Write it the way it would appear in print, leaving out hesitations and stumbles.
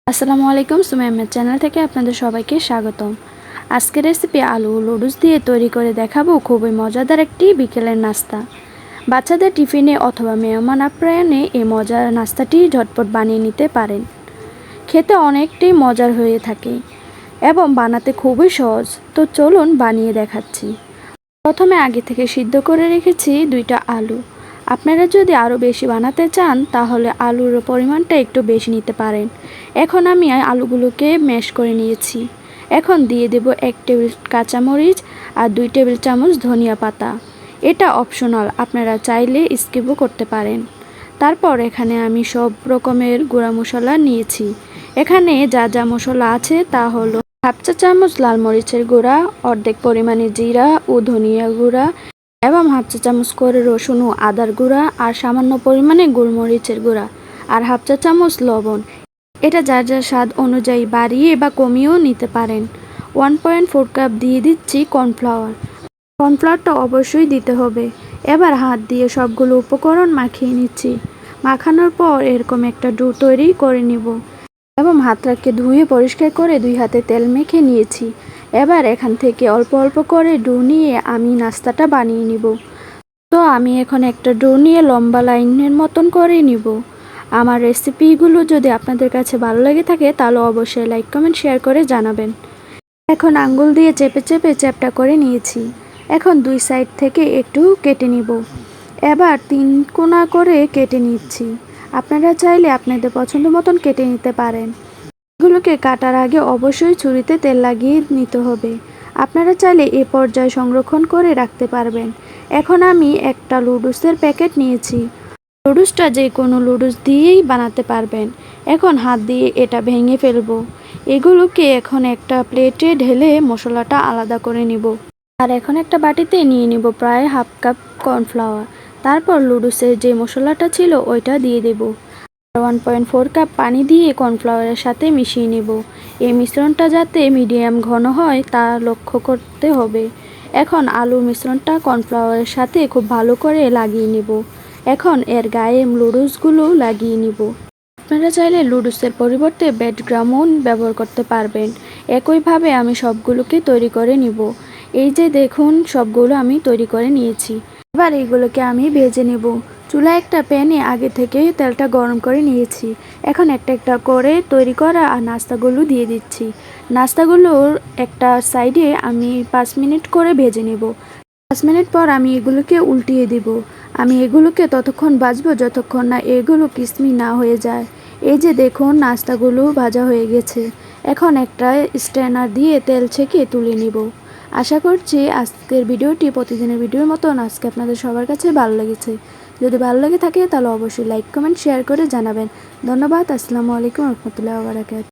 আসসালামু আলাইকুম, সুমাইয়ার চ্যানেল থেকে আপনাদের সবাইকে স্বাগতম। আজকের রেসিপি আলু ও নুডলস দিয়ে তৈরি করে দেখাবো খুবই মজাদার একটি বিকেলের নাস্তা। বাচ্চাদের টিফিনে অথবা মেহমান আপ্যায়নে এই মজার নাস্তাটি ঝটপট বানিয়ে নিতে পারেন। খেতে অনেকটাই মজার হয়ে থাকে এবং বানাতে খুবই সহজ। তো চলুন বানিয়ে দেখাচ্ছি। প্রথমে আগে থেকে সিদ্ধ করে রেখেছি 2টা আলু। আপনারা যদি আরও বেশি বানাতে চান তাহলে আলুর পরিমাণটা একটু বেশি নিতে পারেন। এখন আমি আলুগুলোকে ম্যাশ করে নিয়েছি। এখন দিয়ে দেব 1 টেবিল কাঁচামরিচ আর 2 টেবিল চামচ ধনিয়া পাতা। এটা অপশনাল, আপনারা চাইলে স্কিপও করতে পারেন। তারপর এখানে আমি সব রকমের গুঁড়া মশলা নিয়েছি। এখানে যা যা মশলা আছে তা হলো হাফ চা চামচ লাল মরিচের গুঁড়া, অর্ধেক পরিমাণে জিরা ও ধনিয়া গুঁড়া এবং হাফ চা চামচ করে রসুন ও আদার গুঁড়া আর সামান্য পরিমাণে গোলমরিচের গুঁড়া আর হাফ চা চামচ লবণ। এটা যার যার স্বাদ অনুযায়ী বাড়িয়ে বা কমিয়েও নিতে পারেন। 1.4 কাপ দিয়ে দিচ্ছি কর্নফ্লাওয়ার। কর্নফ্লাওয়ারটা অবশ্যই দিতে হবে। এবার হাত দিয়ে সবগুলো উপকরণ মাখিয়ে নিচ্ছি। মাখানোর পর এরকম একটা ডো তৈরি করে নিব এবং হাতটাকে ধুয়ে পরিষ্কার করে 2 হাতে তেল মেখে নিয়েছি। এবার এখান থেকে অল্প অল্প করে ডো নিয়ে আমি নাস্তাটা বানিয়ে নিব। তো আমি এখন একটা ডো নিয়ে লম্বা লাইনের মতন করে নিব। আমার রেসিপিগুলো যদি আপনাদের কাছে ভালো লেগে থাকে তাহলে অবশ্যই লাইক কমেন্ট শেয়ার করে জানাবেন। এখন আঙ্গুল দিয়ে চেপে চেপে চ্যাপটা করে নিয়েছি। এখন 2 সাইড থেকে একটু কেটে নিব। এবার 3 কোণা করে কেটে নিচ্ছি। আপনারা চাইলে আপনাদের পছন্দ মতন কেটে নিতে পারেন। এগুলোকে কাটার আগে অবশ্যই ছুরিতে তেল লাগিয়ে নিতে হবে। আপনারা চাইলে এ পর্যায়ে সংরক্ষণ করে রাখতে পারবেন। এখন আমি একটা নুডলসের প্যাকেট নিয়েছি। নুডলসটা যে কোনো নুডলস দিয়েই বানাতে পারবেন। এখন হাত দিয়ে এটা ভেঙে ফেলবো। এগুলোকে এখন একটা প্লেটে ঢেলে মশলাটা আলাদা করে নিব। আর এখন একটা বাটিতে নিয়ে নিব প্রায় হাফ কাপ কর্নফ্লাওয়ার। তারপর নুডলসের যে মশলাটা ছিল ওইটা দিয়ে দেব। 1.4 কাপ পানি দিয়ে কর্নফ্লাওয়ারের সাথে মিশিয়ে নেব। এই মিশ্রণটা যাতে মিডিয়াম ঘন হয় তা লক্ষ্য করতে হবে। এখন আলুর মিশ্রণটা কর্নফ্লাওয়ারের সাথে খুব ভালো করে লাগিয়ে নেব। এখন এর গায়ে নুডলসগুলো লাগিয়ে নিব। আপনারা চাইলে নুডলসের পরিবর্তে ব্রেডক্রাম্বও ব্যবহার করতে পারবেন। একইভাবে আমি সবগুলোকে তৈরি করে নিব। এই যে দেখুন সবগুলো আমি তৈরি করে নিয়েছি। এবার এইগুলোকে আমি ভেজে নেব। চুলায় একটা প্যানে আগে থেকে তেলটা গরম করে নিয়েছি। এখন একটা একটা করে তৈরি করা আর নাস্তাগুলো দিয়ে দিচ্ছি। নাস্তাগুলোর একটা সাইডে আমি 5 মিনিট করে ভেজে নেব। 5 মিনিট পর আমি এগুলোকে উল্টিয়ে দিব। আমি এগুলোকে ততক্ষণ ভাজবো যতক্ষণ না এগুলো ক্রিস্পি না হয়ে যায়। এই যে দেখুন নাস্তাগুলো ভাজা হয়ে গেছে। এখন একটা স্ট্রেনার দিয়ে তেল ছেঁকে তুলে নিব। আশা করছি আজকের ভিডিওটি প্রতিদিনের ভিডিওর মতন আজকে আপনাদের সবার কাছে ভালো লেগেছে। যদি ভালো লেগে থাকে তাহলে অবশ্যই লাইক কমেন্ট শেয়ার করে জানাবেন। ধন্যবাদ। আসসালামু আলাইকুম রহমতুল্লাহি ওয়া বারাকাতুহু।